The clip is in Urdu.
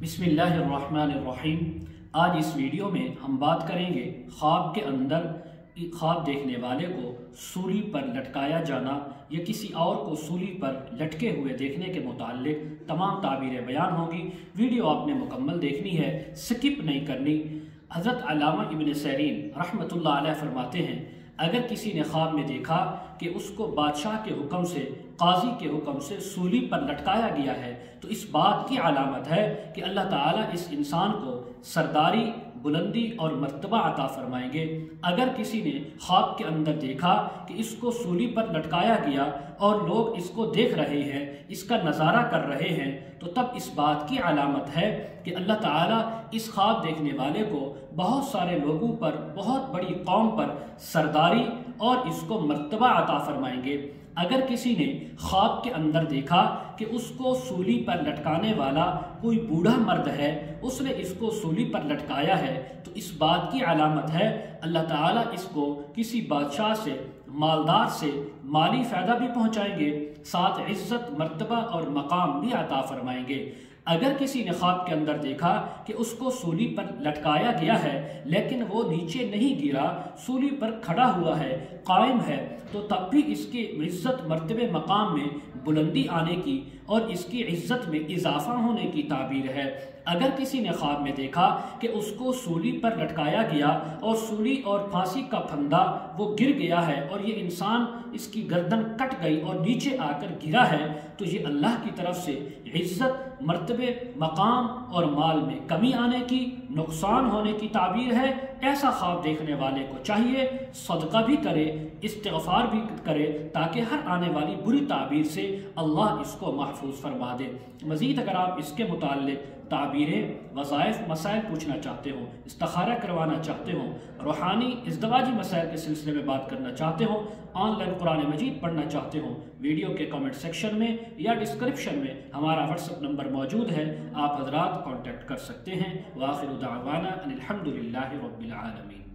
بسم اللہ الرحمن الرحیم۔ آج اس ویڈیو میں ہم بات کریں گے خواب کے اندر خواب دیکھنے والے کو سولی پر لٹکایا جانا یا کسی اور کو سولی پر لٹکے ہوئے دیکھنے کے متعلق تمام تعبیریں بیان ہوں گی۔ ویڈیو آپ نے مکمل دیکھنی ہے، سکپ نہیں کرنی۔ حضرت علامہ ابن سیرین رحمۃ اللہ علیہ فرماتے ہیں، اگر کسی نے خواب میں دیکھا کہ اس کو بادشاہ کے حکم سے، قاضی کے حکم سے سولی پر لٹکایا گیا ہے تو اس بات کی علامت ہے کہ اللہ تعالیٰ اس انسان کو سرداری، بلندی اور مرتبہ عطا فرمائیں گے۔ اگر کسی نے خواب کے اندر دیکھا کہ اس کو سولی پر لٹکایا گیا اور لوگ اس کو دیکھ رہے ہیں، اس کا نظارہ کر رہے ہیں، تو تب اس بات کی علامت ہے کہ اللہ تعالیٰ اس خواب دیکھنے والے کو بہت سارے لوگوں پر، بہت بڑی قوم پر سرداری اور اس کو مرتبہ عطا فرمائیں گے۔ اگر کسی نے خواب کے اندر دیکھا کہ اس کو سولی پر لٹکانے والا کوئی بوڑھا مرد ہے، اس نے اس کو سولی پر لٹکایا ہے، تو اس بات کی علامت ہے اللہ تعالیٰ اس کو کسی بادشاہ سے، مالدار سے مالی فائدہ بھی پہنچائیں گے، ساتھ عزت، مرتبہ اور مقام بھی عطا فرمائیں گے۔ اگر کسی نے خواب کے اندر دیکھا کہ اس کو سولی پر لٹکایا گیا ہے لیکن وہ نیچے نہیں گرا، سولی پر کھڑا ہوا ہے، قائم ہے، تو تب بھی اس کی عزت، مرتبے، مقام میں بلندی آنے کی اور اس کی عزت میں اضافہ ہونے کی تعبیر ہے۔ اگر کسی نے خواب میں دیکھا کہ اس کو سولی پر لٹکایا گیا اور سولی اور پھانسی کا پھندا وہ گر گیا ہے اور یہ انسان، اس کی گردن کٹ گئی اور نیچے آ کر گرا ہے، تو یہ اللہ کی طرف سے عزت، مرتبے، مقام اور مال میں کمی آنے کی، نقصان ہونے کی تعبیر ہے۔ ایسا خواب دیکھنے والے کو چاہیے صدقہ بھی کرے، استغفار بھی کرے، تاکہ ہر آنے والی بری تعبیر سے اللہ اس کو محفوظ فرما دے۔ مزید اگر آپ اس کے متعلق تعبیریں، وظائف، مسائل پوچھنا چاہتے ہوں، استخارہ کروانا چاہتے ہوں، روحانی ازدواجی مسائل کے سلسلے میں بات کرنا چاہتے ہوں، آن لائن قرآن مجید پڑھنا چاہتے ہوں، ویڈیو کے کمنٹ سیکشن میں یا ڈسکرپشن میں ہمارا واٹس ایپ نمبر موجود ہے، آپ حضرات کانٹیکٹ کر سکتے ہیں۔ وآخر دعوانا ان الحمد للہ رب العالمین۔